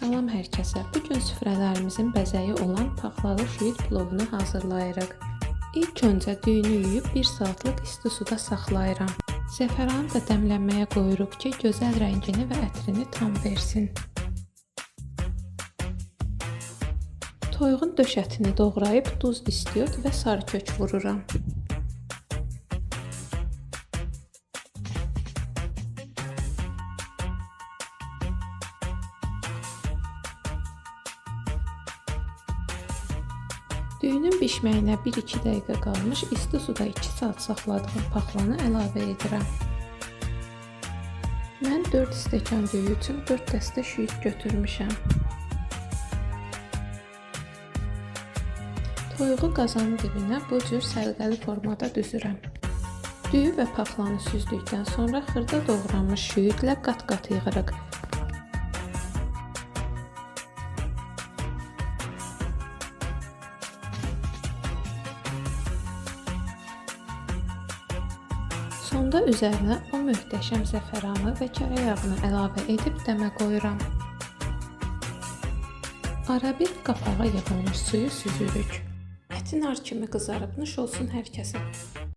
Salam hər kəsə. Bu gün süfrələrimizin bəzəyi olan paxlalı şüyüd plovunu hazırlayırıq. İlk öncə düyünü yuyub 1 saatlıq isti suda saxlayıram. Zəfəranı da dəmlənməyə qoyuruq ki, gözəl rəngini və ətrini tam versin. Toyuğun döş ətini doğrayıb duz, istiot və sarı kök vururam. Düyünün bişməyinə 1-2 dəqiqə qalmış isti suda 2 saat saxladığım paxlanı əlavə edirəm. Mən 4 stəkan düyü üçün 4 dəstə şüyüd götürmüşəm. Toyuğu qazanın dibinə bu cür səlqəli formada düzürəm. Düyü və paxlanı süzdükdən sonra xırda doğranmış şüyüdlə qat-qat yığırıq. Sonda üzərinə o möhtəşəm zəfəranı və kərə yağını əlavə edib dəmə qoyuram. Ara bir qapağa yığılmış suyu süzürük. Ətin nar kimi qızarıb, nuş olsun hər kəsə.